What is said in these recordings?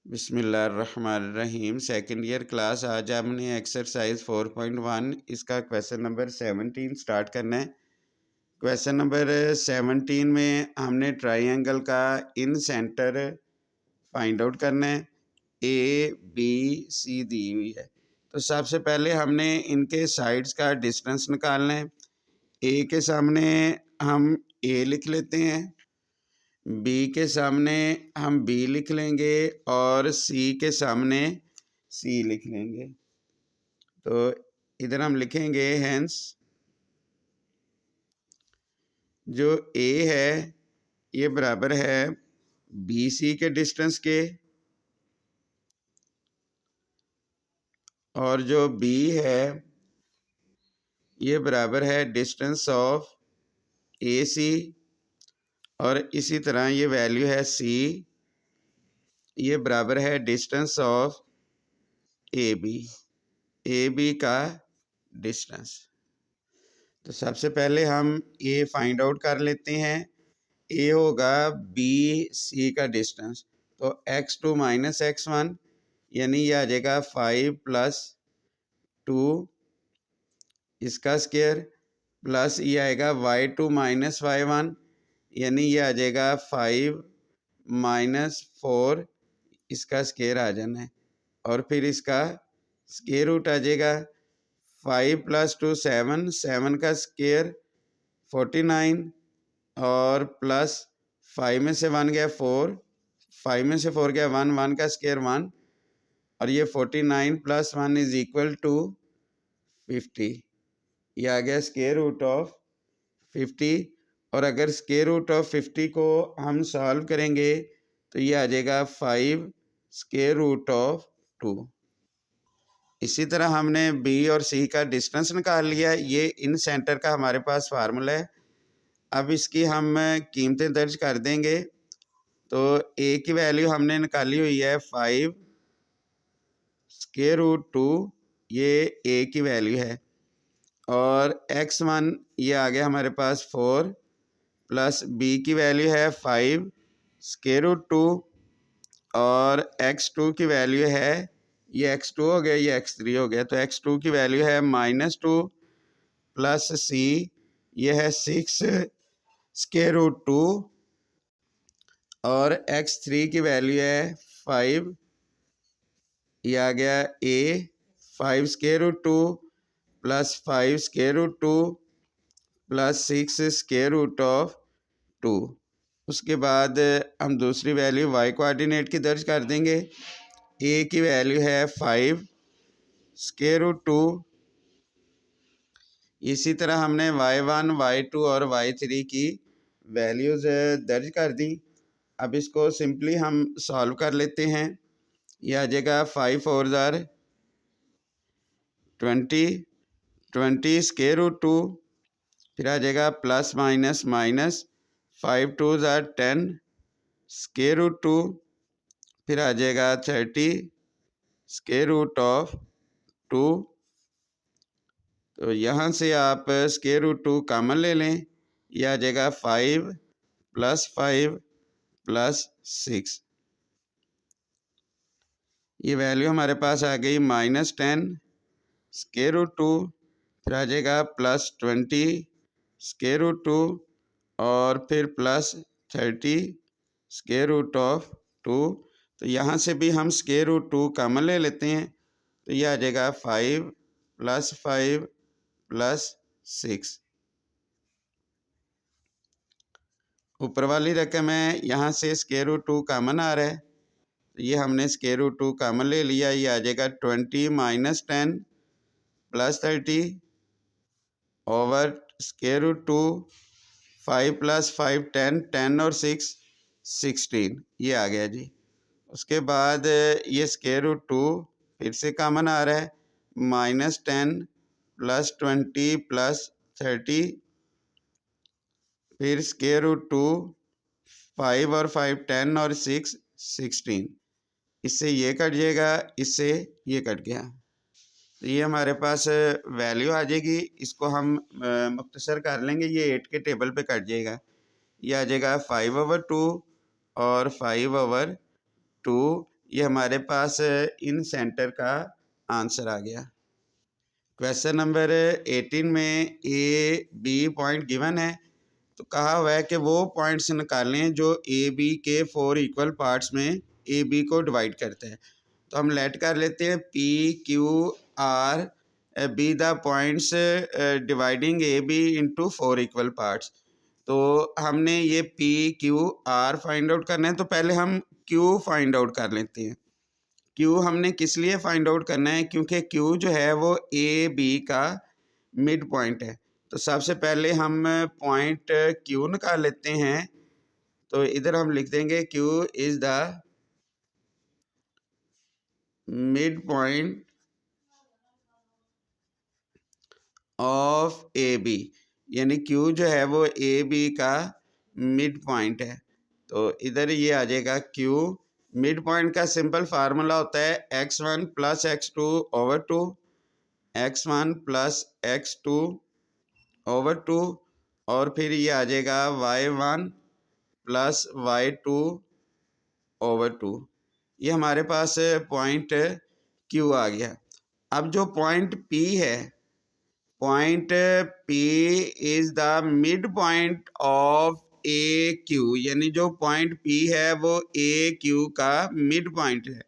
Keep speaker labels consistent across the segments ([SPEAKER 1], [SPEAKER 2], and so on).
[SPEAKER 1] बिस्मिल्लाहिर्रहमानिर्रहीम। Second year class. आज हमने एक्सरसाइज 4.1 इसका क्वेश्चन नंबर 17 स्टार्ट करना है। क्वेश्चन नंबर 17 में हमने ट्राइंगल का इन सेंटर फाइंड आउट करना है। ए बी सी दी हुई है, तो सबसे पहले हमने इनके साइड्स का डिस्टेंस निकालना है। ए के सामने हम ए लिख लेते हैं, बी के सामने हम बी लिख लेंगे और सी के सामने सी लिख लेंगे। तो इधर हम लिखेंगे हेंस जो ए है ये बराबर है बी सी के डिस्टेंस के, और जो बी है ये बराबर है डिस्टेंस ऑफ ए सी, और इसी तरह ये वैल्यू है सी, ये बराबर है डिस्टेंस ऑफ ए बी का डिस्टेंस। तो सबसे पहले हम ए फाइंड आउट कर लेते हैं। ए होगा बी सी का डिस्टेंस, तो x2 माइनस x1 यानी ये आ जाएगा 5 + 2 इसका स्क्वायर, प्लस ये आएगा y2 माइनस y1 यानी ये आ जाएगा 5 - 4 इसका स्क्वायर आ जाना है, और फिर इसका स्क्वायर रूट आ जाएगा। 5 + 2 7, 7 का स्क्वायर 49, और प्लस 5 में से 1 गया 4, 5 में से 4 गया 1, 1 का स्क्वायर 1, और ये 49 + 1 = 50। ये आ गया स्क्वायर रूट ऑफ 50। और अगर स्क्वायर रूट ऑफ 50 को हम सॉल्व करेंगे तो ये आ जाएगा 5 स्क्वायर रूट ऑफ 2। इसी तरह हमने बी और सी का डिस्टेंस निकाल लिया। ये इन सेंटर का हमारे पास फार्मूला है। अब इसकी हम कीमतें दर्ज कर देंगे। तो ए की वैल्यू हमने निकाली हुई है 5 स्क्वायर रूट 2, ये ए की वैल्यू है, और x1 ये आ गया हमारे पास 4, प्लस बी की वैल्यू है 5 स्क्वायर रूट 2, और x2 की वैल्यू है, ये x2 हो गया, ये x3 हो गया, तो x2 की वैल्यू है -2, प्लस सी ये है 6 स्क्वायर रूट 2, और x3 की वैल्यू है 5, ये आ गया a 5 square root 2 plus 5 square root 2 plus 6 square root of 2। उसके बाद हम दूसरी वैल्यू y कोऑर्डिनेट की दर्ज कर देंगे। a की वैल्यू है 5 स्क्वायर रूट 2। इसी तरह हमने y1, y2 और y3 की वैल्यूज़ दर्ज कर दी। अब इसको सिंपली हम सॉल्व कर लेते हैं। यह आ जाएगा 5 × 4 = 20, 20 स्क्वायर रूट 2, फिर आ जाएगा plus minus minus 5 × 2 = 10 square root 2, फिर आ जाएगा 30 स्क्वायर रूट ऑफ 2। तो यहाँ से आप स्क्वायर रूट 2 कॉमन ले लें, यह आ जाएगा 5 + 5 + 6। ये वैल्यू हमारे पास आ गई -10 स्क्वायर रूट 2, फिर आ जाएगा +20 स्क्वायर रूट 2, और फिर +30 स्क्वायर रूट ऑफ 2। तो यहाँ से भी हम स्क्वायर रूट 2 कॉमन ले लेते हैं, तो यह आ जाएगा 5 + 5 + 6। ऊपर वाली रकम है, यहाँ से स्क्वायर रूट 2 कॉमन आ रहा है, तो ये हमने स्क्वायर रूट 2 कॉमन ले लिया। ये आ जाएगा 20 - 10 + 30 ओवर स्क्वायर रूट 2, 5 + 5 10, 10 और 6 16, ये आ गया जी। उसके बाद ये स्क्वायर रूट 2 फिर से कॉमन आ रहा है, -10 + 20 + 30, फिर स्क्वायर रूट 2, 5 और 5 10 और 6 16, इससे ये कट जाएगा, इससे ये कट गया, तो ये हमारे पास वैल्यू आ जाएगी। इसको हम मुख्तसर कर लेंगे, ये 8 के टेबल पे कट जाएगा। ये आ जाएगा 5/2 और 5/2, ये हमारे पास इन सेंटर का आंसर आ गया। क्वेश्चन नंबर 18 में ए बी पॉइंट गिवन है, तो कहा हुआ है कि वो पॉइंट्स निकालें जो ए बी के 4 इक्वल पार्ट्स में ए बी को डिवाइड करते हैं। तो हम लेट कर लेते हैं P Q R be the points dividing A B into 4 equal parts. तो हमने ये P Q R find out करना है, तो पहले हम क्यू फाइंड आउट कर लेते हैं। क्यू हमने किस लिए फाइंड आउट करना है, क्योंकि क्यू जो है वो ए बी का मिड पॉइंट है। तो सबसे पहले हम पॉइंट क्यू निकाल लेते हैं। तो इधर हम लिख देंगे Q is the mid point of A B, यानी क्यू जो है वो ए बी का मिड पॉइंट है। तो इधर ये आ जाएगा क्यू। मिड पॉइंट का सिंपल फार्मूला होता है x1 plus x2 over 2, x1 plus x2 over 2, और फिर ये आ जाएगा y1 प्लस y2 ओवर 2। ये हमारे पास पॉइंट Q आ गया। अब जो पॉइंट P है, point P is the mid point of A Q, यानी जो पॉइंट P है वो ए क्यू का मिड पॉइंट है।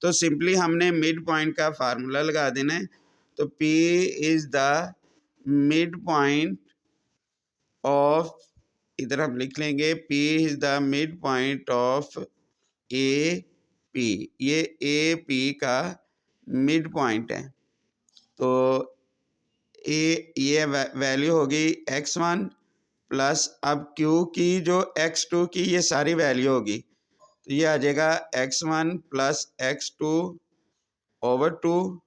[SPEAKER 1] तो सिंपली हमने मिड पॉइंट का फार्मूला लगा देना है। तो P is the mid point of, इधर हम लिख लेंगे P is the mid point of A P, ये ए पी का मिड पॉइंट है। तो ये वैल्यू होगी x1 प्लस, अब q की जो x2 की ये सारी वैल्यू होगी, तो ये आ जाएगा x1 plus x2 over 2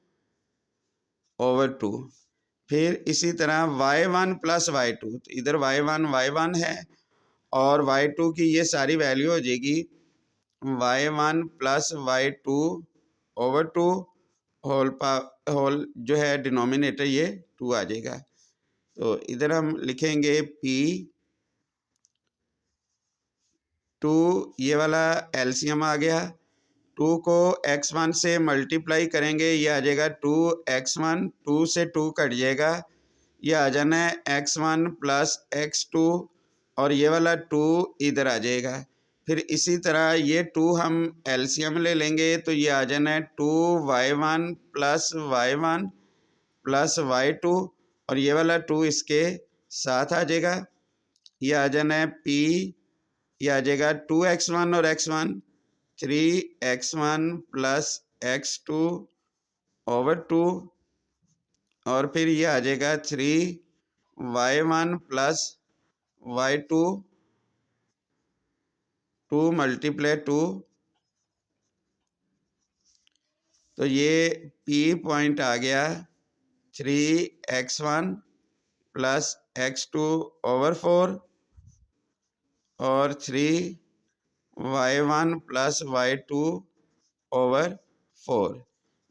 [SPEAKER 1] over 2। फिर इसी तरह y1 प्लस y2, तो इधर y1 है और y2 की ये सारी वैल्यू हो जाएगी y1 plus y2 over 2 whole जो है डिनोमिनेटर ये 2 आ जाएगा। तो इधर हम लिखेंगे p 2, ये वाला एलसीएम आ गया। 2 को x1 से मल्टीप्लाई करेंगे, ये आ जाएगा 2x1, 2 से 2 कट जाएगा, ये आ जाना है x1 प्लस x2, और ये वाला 2 इधर आ जाएगा। फिर इसी तरह ये 2 हम एलसीएम ले लेंगे, तो ये आ जाना है 2y1 plus y1 plus y2, और ये वाला 2 इसके साथ आ जाएगा, ये आ जाना है p, ये आ जाएगा 2x1 और x1, 3x1 plus x2 over 2, और फिर ये आ जाएगा 3y1 प्लस y2, 2 मल्टीप्लाई 2। तो ये P पॉइंट आ गया 3x1 प्लस x2 ओवर 4 और 3y1 प्लस y2 ओवर 4।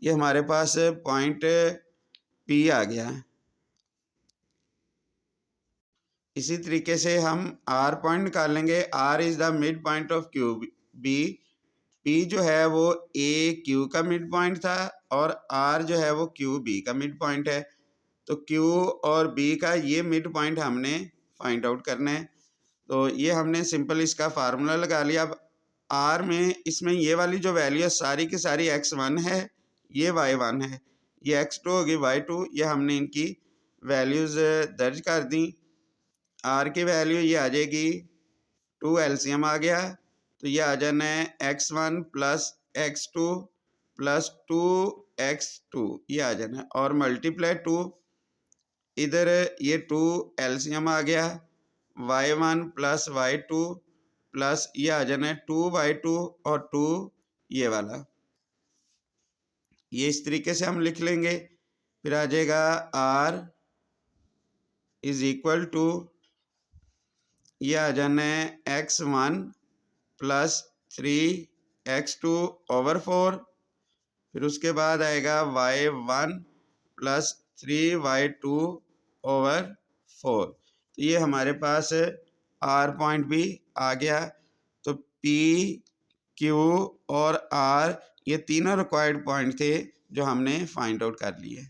[SPEAKER 1] ये हमारे पास पॉइंट P आ गया। इसी तरीके से हम R पॉइंट निकाल लेंगे। R is the mid point of Q B. P जो है वो ए क्यू का मिड पॉइंट था और R जो है वो क्यू बी का मिड पॉइंट है। तो Q और B का ये मिड पॉइंट हमने फाइंड आउट करना है। तो ये हमने सिंपल इसका फार्मूला लगा लिया। अब R में इसमें ये वाली जो वैल्यू है सारी की सारी x1 है, ये y1 है, ये x2 होगी y2, ये हमने इनकी वैल्यूज़ दर्ज कर दी। R की वैल्यू ये आ जाएगी 2 एलसीएम आ गया, तो ये आ जाना है x1 plus x2 plus 2x2, ये आ जाना है, और मल्टीप्लाई 2, इधर ये 2 एलसीएम आ गया, y1 प्लस y2 प्लस ये आ जाना है 2y2 और 2 ये वाला, ये इस तरीके से हम लिख लेंगे। फिर आ जाएगा R इज इक्वल टू, ये आ जाना है x1 प्लस 3x2 ओवर 4, फिर उसके बाद आएगा y1 प्लस 3y2 ओवर 4। तो ये हमारे पास R पॉइंट भी आ गया। तो P क्यू और आर ये तीनों रिक्वायर्ड पॉइंट थे जो हमने फाइंड आउट कर लिए।